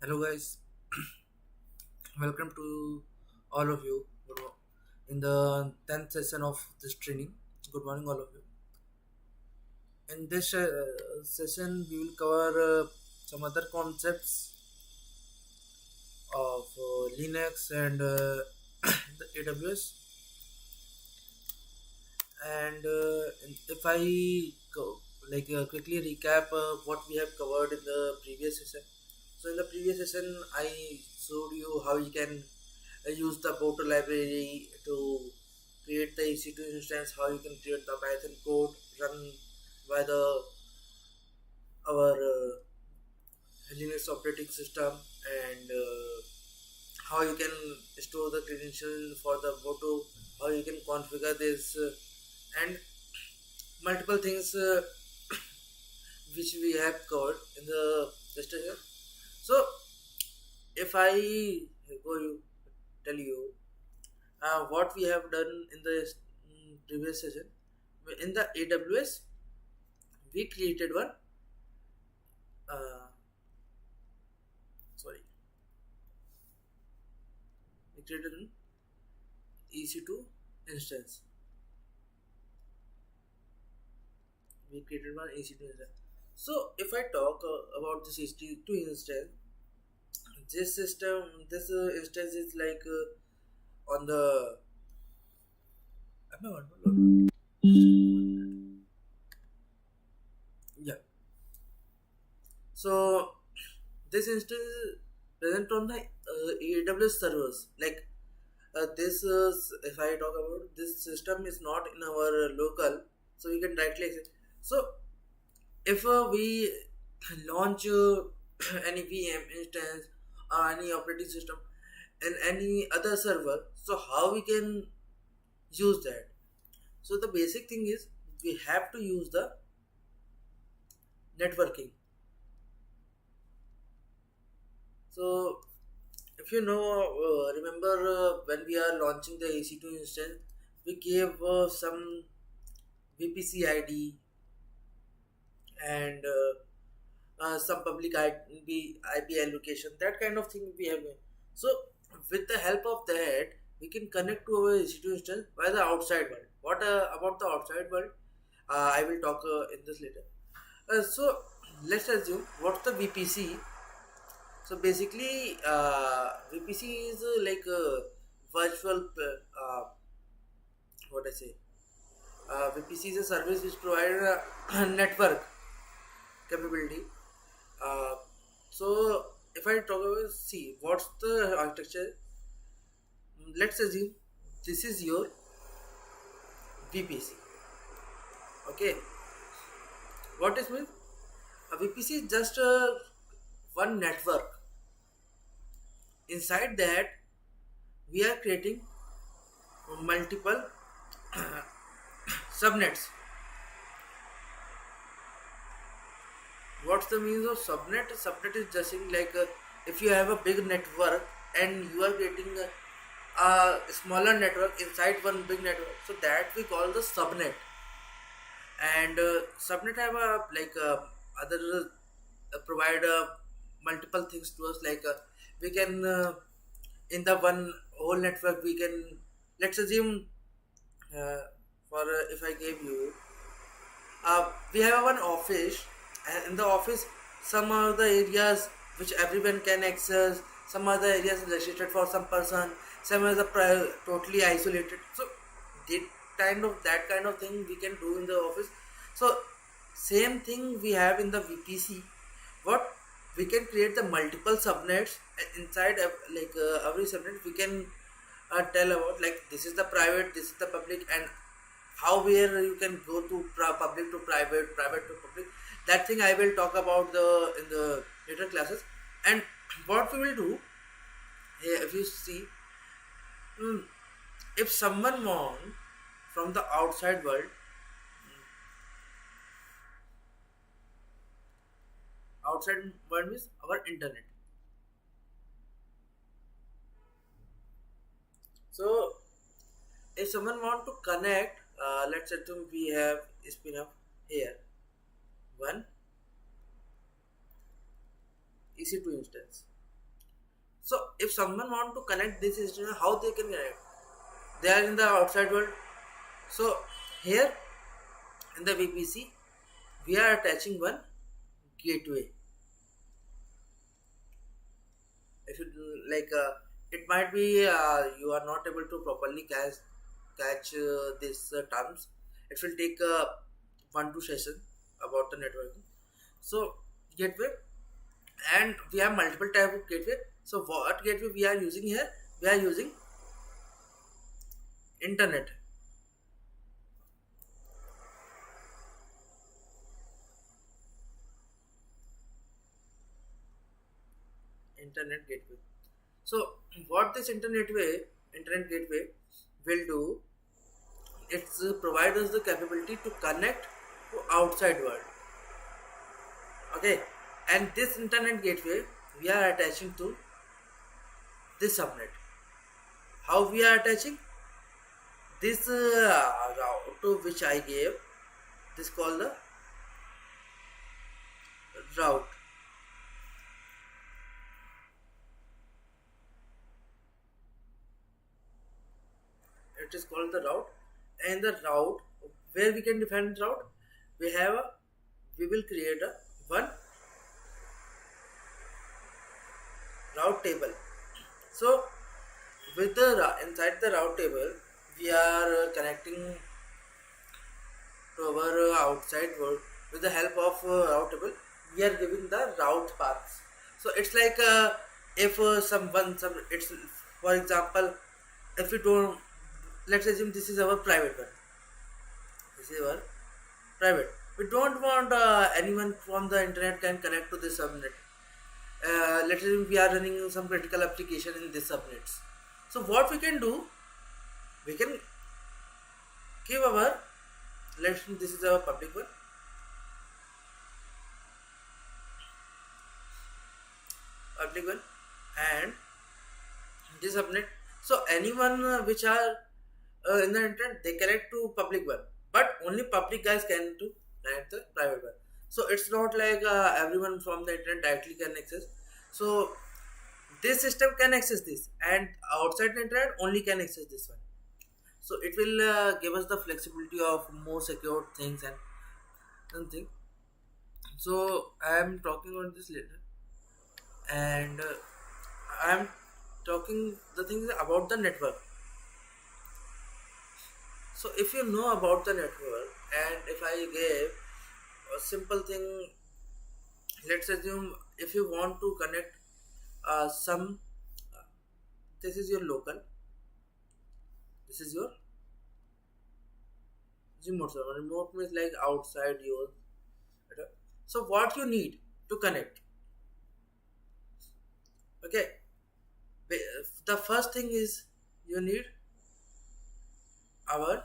Hello guys, welcome to all of you in the 10th session of this training. Good morning all of you. In this session we will cover some other concepts of Linux and the AWS, and if I quickly recap what we have covered in the previous session. So in the previous session I showed you how you can use the Boto library to create the EC2 instance, how you can create the Python code run by the our Linux operating system, and how you can store the credential for the Boto, how you can configure this, and multiple things which we have covered in the session. So if I go you tell you what we have done in the previous session. In the AWS, we created one. Uh, sorry, we created an EC2 instance. We created one EC2 instance. So if I talk about this EC2 instance, this instance is like on the. Am I audible? Yeah. So this instance is present on the AWS servers. Like this, if I talk about this system is not in our local, so we can directly access. So if we launch any VM instance or any operating system in any other server, so how we can use that? So the basic thing is we have to use the networking. So if you know, remember when we are launching the EC2 instance, we gave some VPC ID and some public IP allocation, that kind of thing we have. So with the help of that, we can connect to our EC2 instance by the outside world. What about the outside world? I will talk in this later. So let's assume what's the VPC. So basically, VPC is like a virtual. What I say? VPC is a service which provides a network capability. Uh, so if I talk about see what's the architecture, let's assume this is your VPC. Okay, what is means? A VPC is just one network. Inside that, we are creating multiple subnets. What's the means of subnet? Subnet is just like if you have a big network and you are creating a smaller network inside one big network, so that we call the subnet. And subnet have a other provide multiple things to us, like we can in the one whole network we can, let's assume uh, for if I gave you we have one office, and in the office some of the areas which everyone can access, some other areas restricted for some person, some are the totally isolated. So that kind of thing we can do in the office. So same thing we have in the VPC. What we can create the multiple subnets inside every subnet we can tell about, like this is the private, this is the public, and how where you can go to public to private, private to public. That thing I will talk about the in the later classes. And what we will do here, if you see, mm, if someone want from the outside world, outside world means our internet. So if someone want to connect, let's assume we have spin up here one EC2 instance. So if someone want to connect this system, how they can connect? They are in the outside world. So here in the VPC, we are attaching one gateway. If you like, it might be you are not able to properly catch these terms. It will take 1 2 session about the networking. So gateway, and we have multiple type of gateway. So what gateway we are using here? We are using internet. Internet gateway. So what this internet gateway will do, it's provide us the capability to connect to outside world. Okay, and this internet gateway we are attaching to this subnet. How we are attaching this route to which I gave? This called the route. It is called the route, and the route where we can define the route. We have a we will create a one route table. So with the inside the route table, we are connecting to our outside world with the help of route table. We are giving the route paths. So it's like if some it's, for example, if we don't, let's assume this is our private one. This is our private. We don't want anyone from the internet can connect to this subnet. Let's assume we are running some critical application in this subnets. So what we can do, we can give our, let's, this is our public one, and this subnet. So anyone which are in the internet, they connect to public one, but only public guys can to connect the private one. So it's not like everyone from the internet directly can access. So this system can access this, and outside the internet only can access this one. So it will give us the flexibility of more secure things and something. So I am talking on this later, and I am talking the things about the network. So if you know about the network, and if I gave a simple thing, let's assume if you want to connect some, this is your local, this is your remote server. Remote means like outside your. So what you need to connect? Okay, the first thing is you need our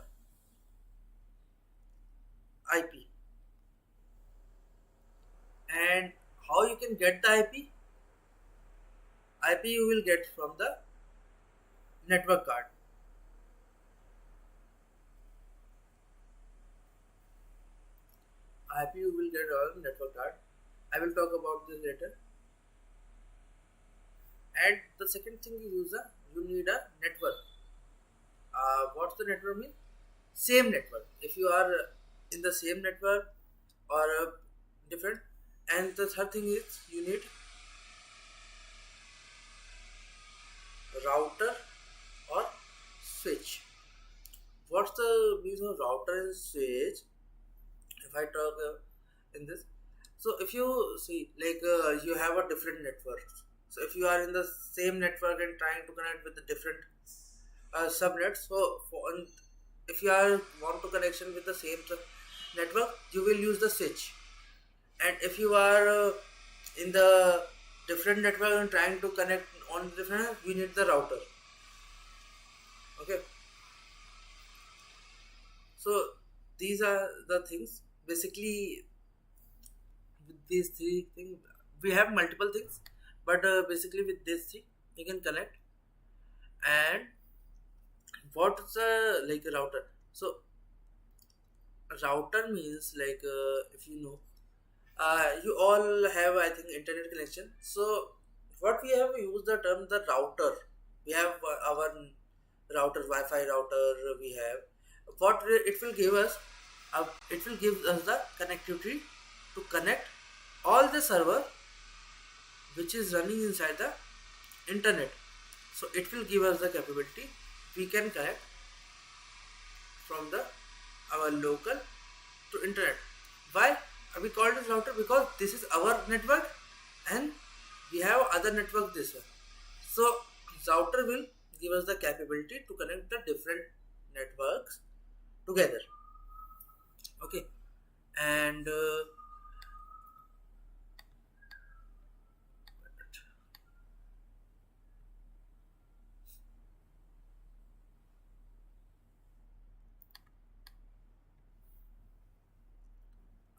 IP. And how you can get the IP? IP you will get from the network card. IP you will get on network card. I will talk about this later. And the second thing you need a network. What's the network mean? Same network. If you are in the same network or different. And the third thing is you need router or switch. What's the meaning of router and switch? If I talk in this, so if you see, like you have a different networks. So if you are in the same network and trying to connect with the different subnets, so if you are want to connection with the same network, you will use the switch. And if you are in the different network and trying to connect on different, you need the router. Okay, so these are the things. Basically with these three things, we have multiple things, but basically with these three you can connect. And what's a like a router? So a router means like if you know, you all have, I think, internet connection. So what we have used the term the router. We have our router, Wi-Fi router. We have it will give us. It will give us the connectivity to connect all the server which is running inside the internet. So it will give us the capability. We can connect from the our local to internet. Why we call it router? Because this is our network and we have other network this one. So router will give us the capability to connect the different networks together. Okay, and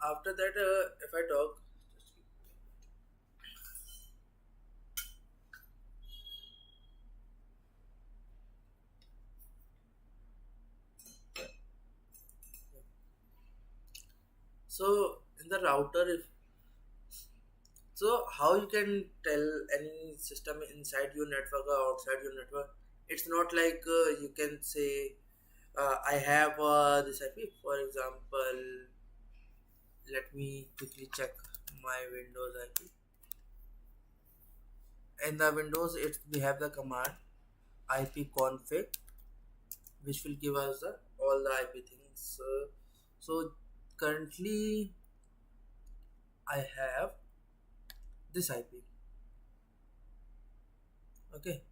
after that, if I talk, so in the router, if so, how you can tell any system inside your network or outside your network? It's not like you can say, I have this IP. For example, let me quickly check my Windows IP. In the Windows, we have the command ipconfig, which will give us all the IP things. So currently, I have this IP. Okay,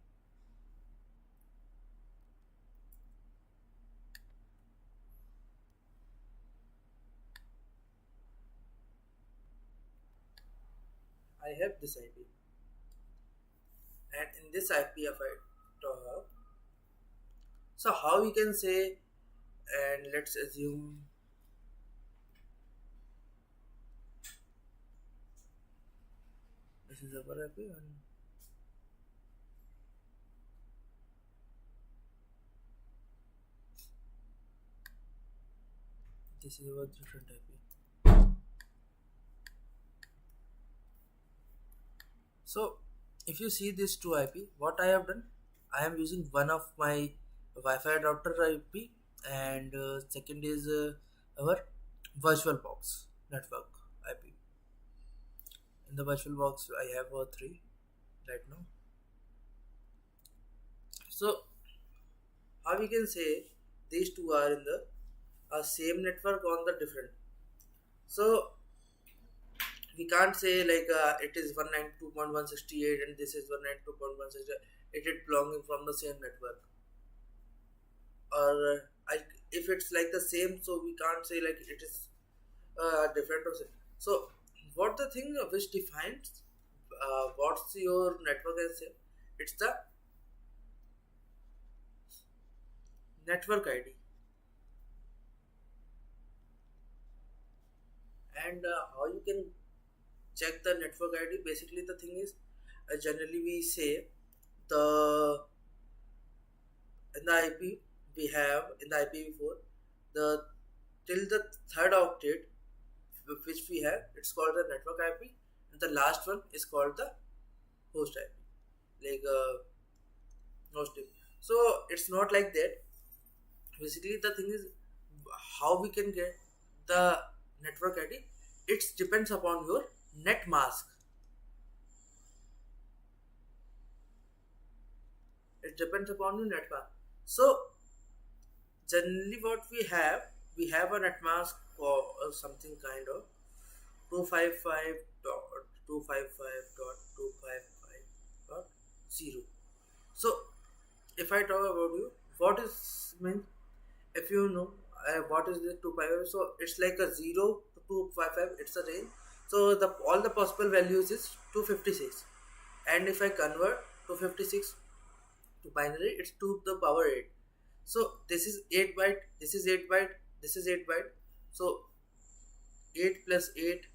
I have this IP, and in this IP, if I talk, so how we can say, and let's assume this is our IP and this is our different IP. So if you see this two IP, what I have done, I am using one of my Wi-Fi router IP, and second is our virtual box network IP. In the virtual box, I have three right now. So how we can say these two are in the same network on the different. So we can't say like it is 192.168 and this is 192.168. It is belonging from the same network, or if it's like the same, so we can't say like it is different or same. So what the thing which defines what's your network as same, it's the network ID. And how you can check the network ID, basically the thing is, generally we say the in the IP we have in the IPv4, the till the third octet which we have, it's called the network IP, and the last one is called the host IP, like host IP. So it's not like that. Basically, the thing is how we can get the network ID. It depends upon your net mask. It depends upon your net mask. So generally, what we have a net mask for something kind of 255.255.255.0. So if I talk about you, what is means, if you know what is the 255, so it's like a 0 to 255, it's a range. So the all the possible values is 256, and if I convert 256 to binary, it's 2 to the power 8. So this is 8 byte, this is 8 byte, this is 8 byte. So 8 plus 8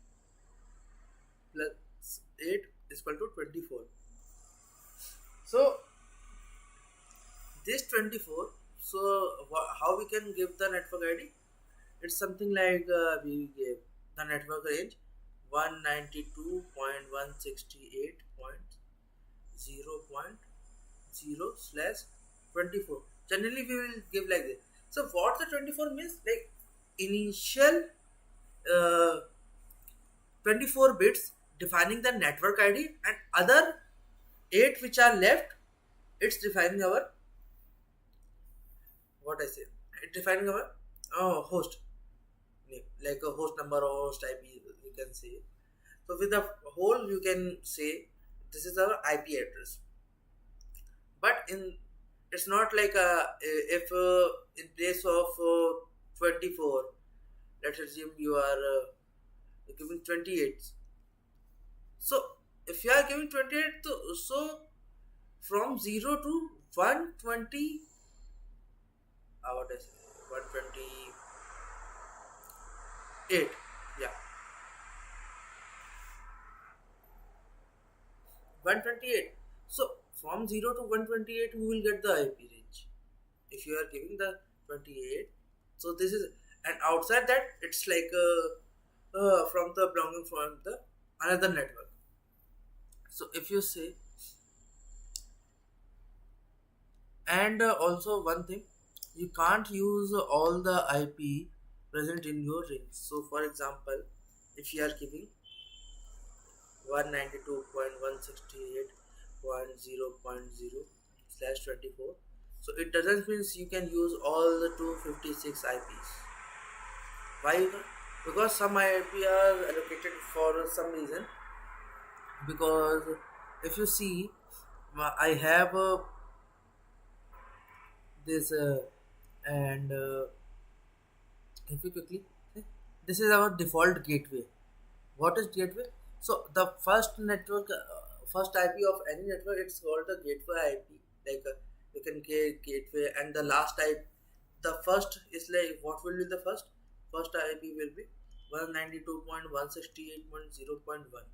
plus 8 is equal to 24. So this 24, so how we can give the network ID? It's something like we gave the network range 192.168.0 0.0 slash 24. Generally we will give like this. So what the 24 means, like initial uh, 24 bits defining the network ID, and other 8 which are left, it's defining our, what I say, it defining our host name, like a host number or host IP, you can say. So with the whole you can say this is our IP address. But in, it's not like if in place of 24, let's assume you are giving 28. So if you are giving 28, so from 0 to 120, what is 128, yeah, 128. So from 0 to 128 you will get the IP range if you are giving the 28. So this is, and outside that it's like from the belonging from the another network. So if you say, and also one thing, you can't use all the IP present in your range. So for example, if you are giving 192.168.0.0 slash 24, so it doesn't mean you can use all the 256 IPs. Why? Because some IP are allocated for some reason. Because if you see, I have this and if you quickly, this is our default gateway. What is gateway? So the first network, first IP of any network, it's called the gateway IP. Like you can get gateway, and the last IP, the first is like, what will be the first? First IP will be 192.168.0.1,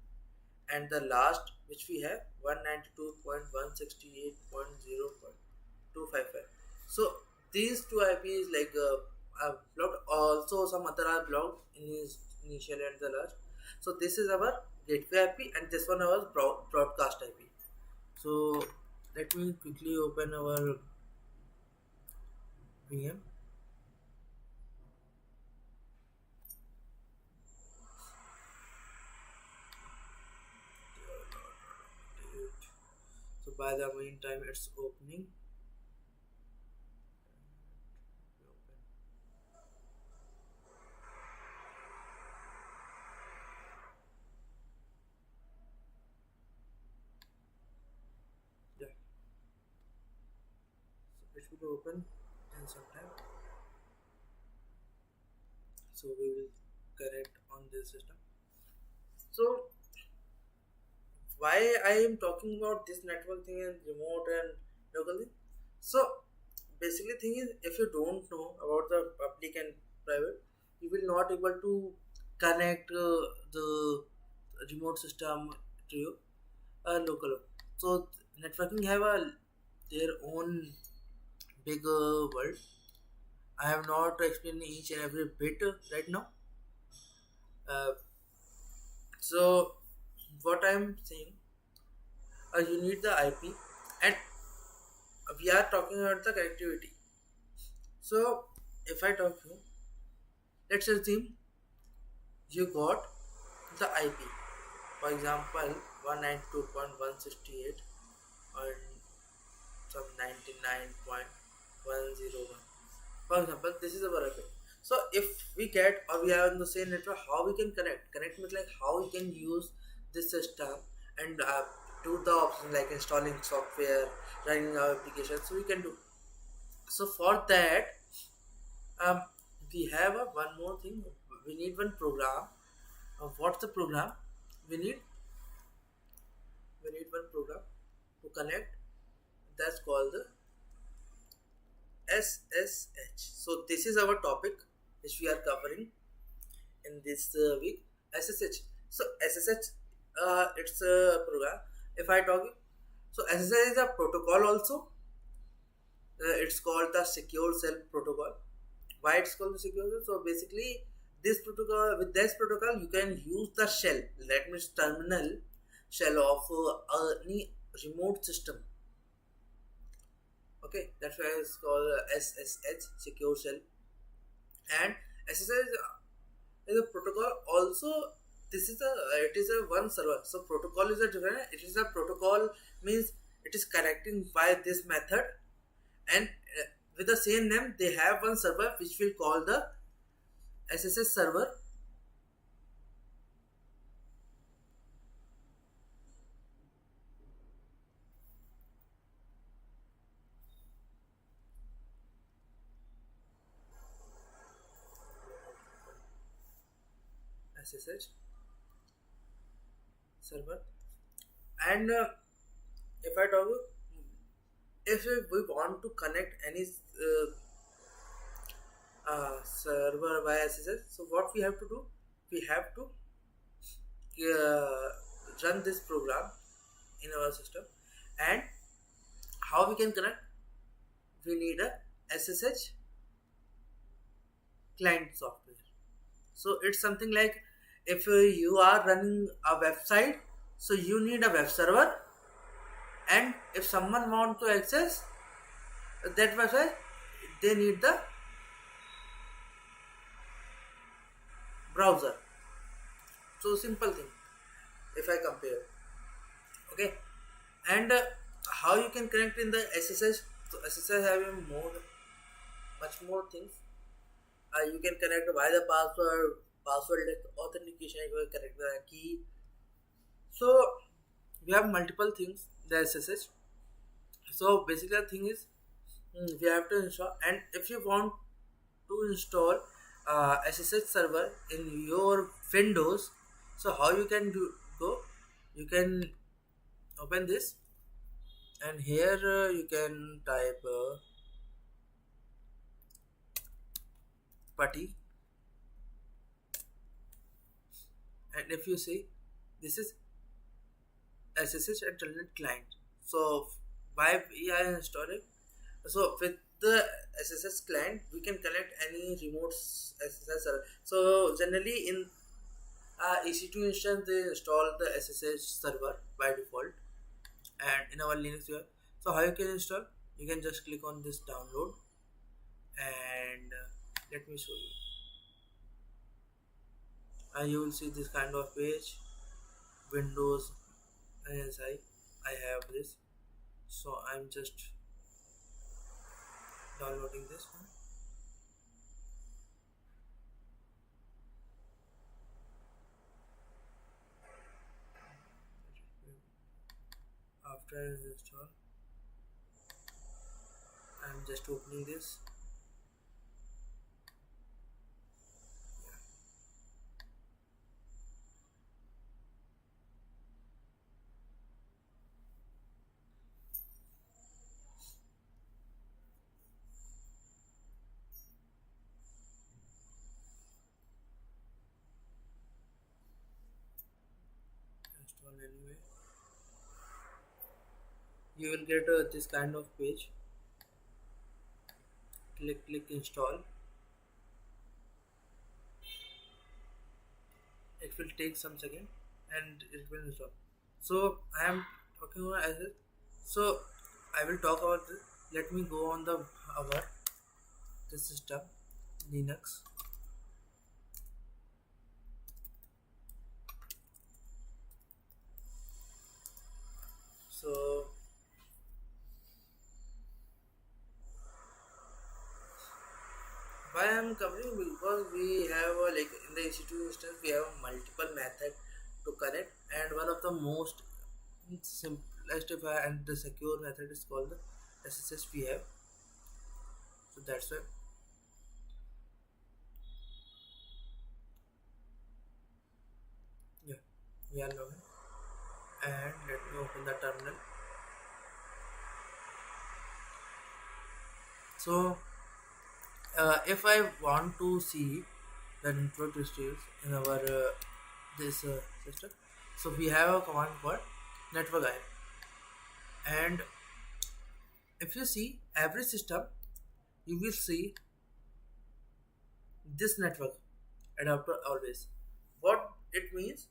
and the last which we have 192.168.0.255. So these two IPs like are blocked. Also some other are blocked in his initial and the last. So this is our gateway IP, and this one our broadcast IP. So let me quickly open our VM. So by the meantime it's opening. Yeah, so it will open in some time. So we will connect on this system. So why I am talking about this network thing and remote and local thing? So basically thing is, if you don't know about the public and private, you will not able to connect the remote system to your local. So networking have a their own big world. I have not explained each and every bit right now. Uh, so what I'm saying, you need the IP, and we are talking about the connectivity. So if I talk to you, let's assume you got the IP. For example, 192.168 and some 99.101. For example, this is our IP. So if we get, or we are on the same network, how we can connect? Connect means like how we can use this system and do the options like installing software, running our application. So we can do. So for that, um, we have one more thing. We need one program. What's the program? We need we need one program to connect. That's called the SSH. So this is our topic which we are covering in this week. SSH. So SSH, it's a program. If I talk, so SSH is a protocol also. It's called the Secure Shell Protocol. Why it's called the Secure Shell? So basically, this protocol, with this protocol, you can use the shell. That means terminal shell of any. remote system. Okay, that's why it's called SSH, secure shell. And SSH is a protocol also. This is a it is a one server, so protocol is a different. It is a protocol means it is connecting by this method, and with the same name they have one server which we call the SSH server. SSH server. And if I talk, if we want to connect any server via SSH, so what we have to do, we have to uh, run this program in our system. And how we can connect, we need a SSH client software. So it's something like, if you are running a website, so you need a web server, and if someone want to access that website, they need the browser. So simple thing if I compare. Okay. And how you can connect in the SSH, so SSH having more, much more things. You can connect by the password authentication, you can connect the key. So we have multiple things the SSH. So basically the thing is, we have to install. And if you want to install SSH server in your Windows, so how you can do, go, you can open this, and here you can type putty. And if you see, this is SSH internet client. So why we are installing, so with the SSH client we can connect any remote SSH server. So generally in EC2 instance they install the SSH server by default, and in our Linux here. So how you can install, you can just click on this download, and let me show you. And you will see this kind of page, Windows NSI. I have this, so I'm just downloading this one. After I install, I'm just opening this. Install anyway. You will get this kind of page. Click install. It will take some second and it will install. So I am talking about as it. So I will talk about this. Let me go on the our the system Linux. So why I am covering, because we have like in the EC2 instance we have multiple method to connect, and one of the most simplest and the secure method is called the SSH we have. So that's why. Yeah, we are logging, and let me open the terminal. So if I want to see the network details in our this system, so we have a command called network IO. And if you see every system, you will see this network adapter always. What it means,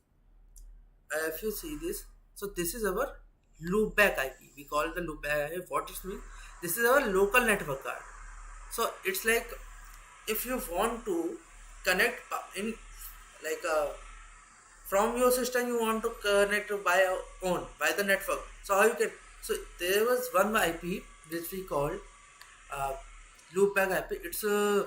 if you see this, so this is our loopback IP. We call it the loopback IP. What it means? This is our local network card. So it's like if you want to connect in like from your system, you want to connect by your own by the network. So how you can? So there was one IP which we called uh, loopback IP. It's a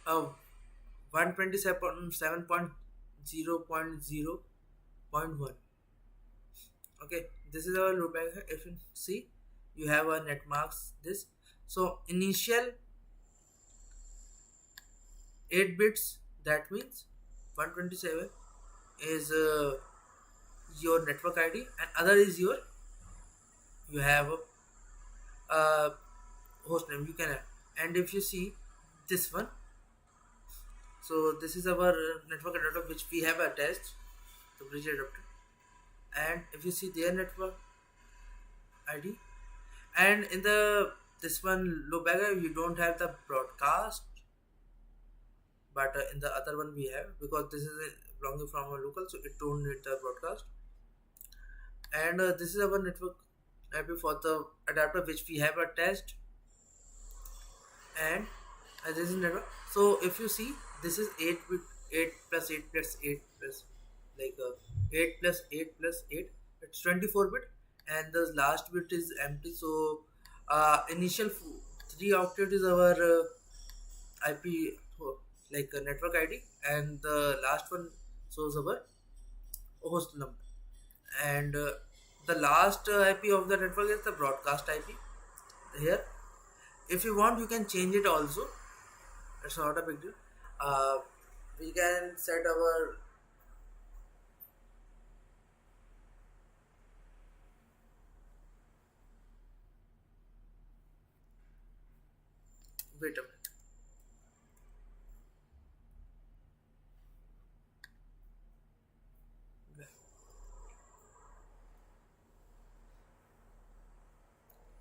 127.0.0.1. Okay, this is our loopback. If you see, you have a net marks this. So initial 8 bits, that means 127 is your network ID, and other is your, you have a host name you can have. And if you see this one, so this is our network adapter which we have attached, the bridge adapter. And if you see their network ID, and in the this one low bagger you don't have the broadcast, but in the other one we have, because this is belonging from a local, so it don't need the broadcast. And this is our network IP for the adapter which we have attached. And this is network. So if you see, this is 8 bit, 8 plus 8 plus 8 plus like 8 plus 8 plus 8, it's 24 bit, and the last bit is empty. So initial 3 octet is our IP, like network ID, and the last one shows our host number. And the last IP of the network is the broadcast IP here. If you want, you can change it also. It's not a big deal. uh, we can set our, wait a minute.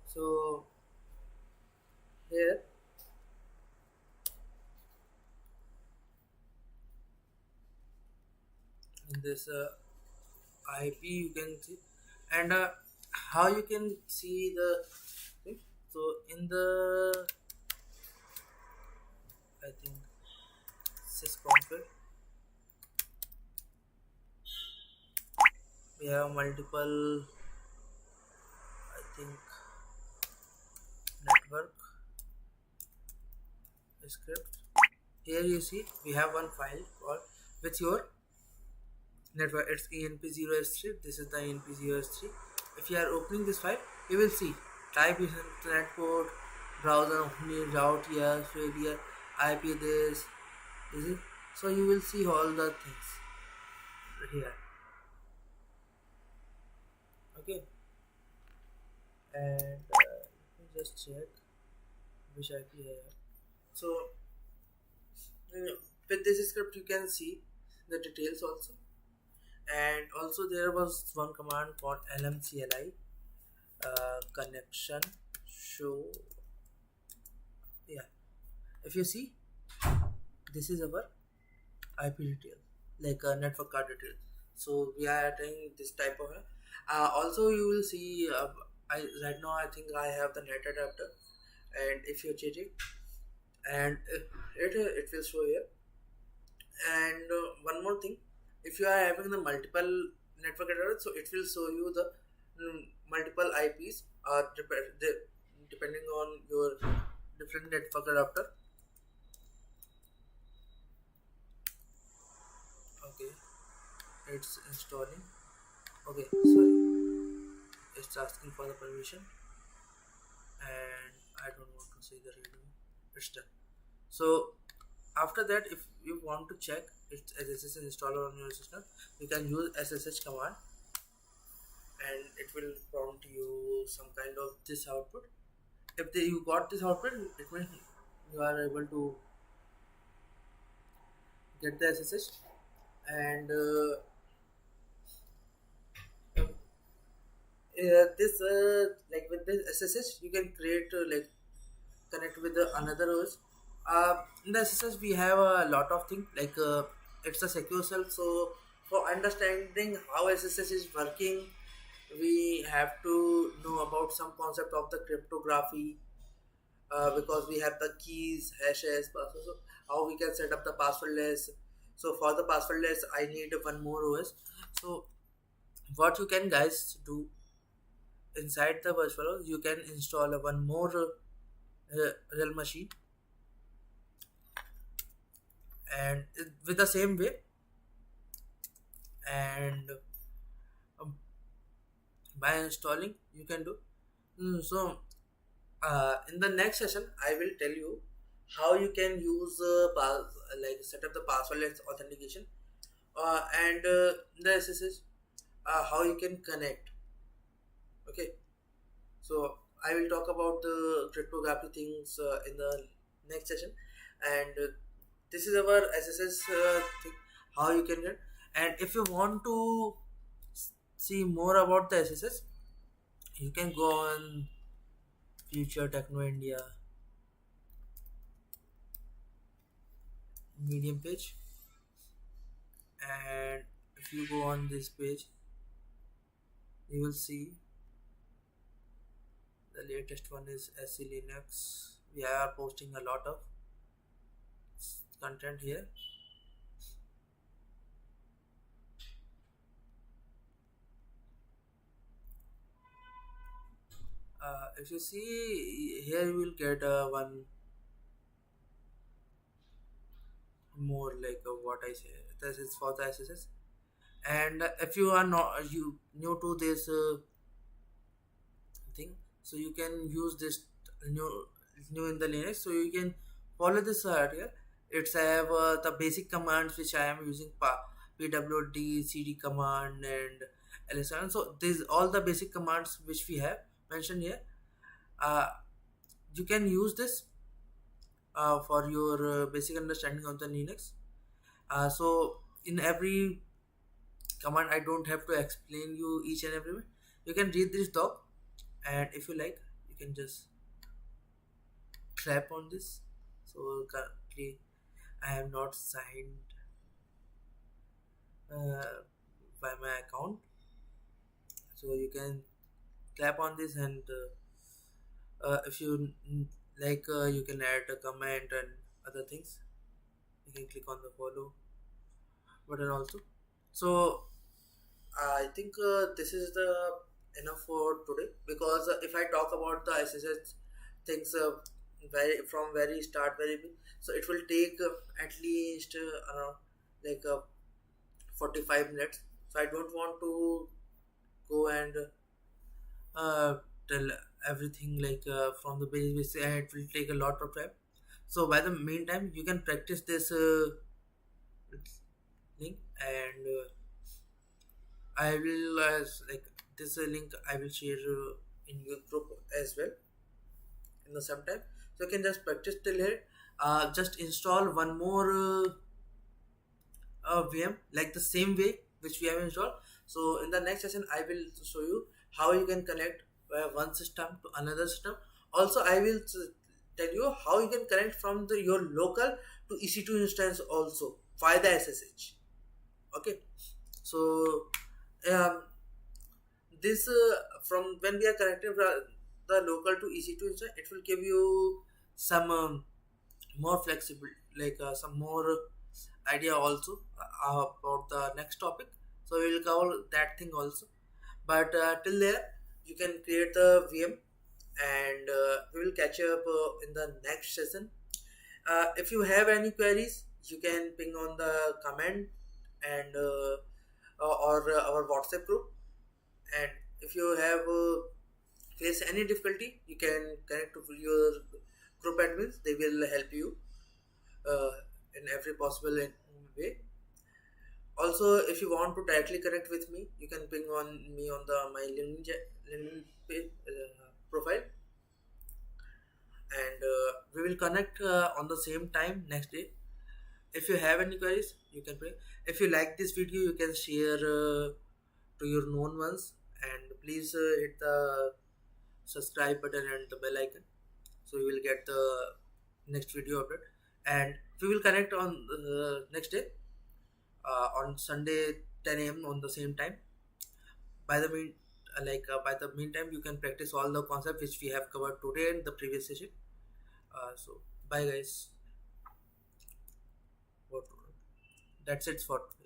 So here in this IP you can see, and how you can see the thing. So in the, I think, sysconfig, we have multiple, I think, network scripts. Here you see we have one file called with your network, it's enp0s3. This is the enp0s3. If you are opening this file, you will see type is internet port, browser name, route here, failure, IP this, is it? So you will see all the things here. Okay, and let me just check which IP I have. So with this script you can see the details also. And also there was one command called lmcli connection show. Yeah, if you see, this is our IP detail, like a network card detail. So we are adding this type of also you will see right now I think I have the net adapter, and if you change it, and it will show here. And one more thing, if you are having the multiple network adapters, so it will show you the multiple IPs depending on your different network adapter. Okay, it's installing. Okay, sorry, it's asking for the permission, and I don't want to say the radio. It's done. So after that, if you want to check its SSH installer on your system, you can use SSH command, and it will prompt you some kind of this output. If you got this output, it means you are able to get the SSH. And this like with this SSH you can create like connect with the another OS. In the SSH we have a lot of things, like it's a secure cell. So for understanding how SSH is working, we have to know about some concept of the cryptography, because we have the keys, hashes, passwords. So how we can set up the passwordless. So for the passwordless, I need one more OS. So what you can guys do inside the virtual, you can install a one more real machine, and with the same way, and um, by installing you can do. So in the next session I will tell you how you can use like set up the passwordless authentication, and the SSH, how you can connect. Okay, so I will talk about the cryptography things in the next session, and this is our SSS thing, how you can get. And if you want to see more about the SSS, you can go on Future Techno India Medium page, and if you go on this page, you will see the latest one is SC Linux. We are posting a lot of content here. If you see here, you will get one more like what I say. This is for the SSS. And if you are not you new to this thing, so you can use this new in the Linux. So you can follow this here. It's have the basic commands which I am using, pwd cd command and lsn. So these all the basic commands which we have mentioned here. uh, you can use this for your basic understanding of the Linux. So in every command I don't have to explain you each and every one. You can read this doc, and if you like, you can just clap on this. So currently I have not signed uh, by my account, so you can clap on this, and if you like, you can add a comment and other things. You can click on the follow button also. So I think this is the enough for today, because if I talk about the SSH things, very from very start very big, so it will take at least around like 45 minutes. So I don't want to go and tell everything like from the base, and it will take a lot of time. So by the meantime, you can practice this thing, and I will like this link I will share in your group as well in the sometime. So you can just practice till here. Just install one more VM like the same way which we have installed. So in the next session, I will show you how you can connect one system to another system. Also, I will tell you how you can connect from your local to EC2 instance also via the SSH. Okay, so um, this from when we are connecting the local to EC2 instance, it will give you some more flexible, like some more idea also about the next topic. So we will cover that thing also. But till there, you can create the VM, and we will catch up in the next session. If you have any queries, you can ping on the comment, and or our WhatsApp group. And if you have face any difficulty, you can connect to your group admins. They will help you uh, in every possible way. Also, if you want to directly connect with me, you can ping on me on the my LinkedIn page, profile, and we will connect on the same time next day. If you have any queries, you can pay. If you like this video, you can share to your known ones, and please hit the subscribe button and the bell icon, so you will get the next video update. And we will connect on next day on Sunday 10 a.m. on the same time. By the way, by the meantime you can practice all the concepts which we have covered today in the previous session. So bye guys. What- That's it for today.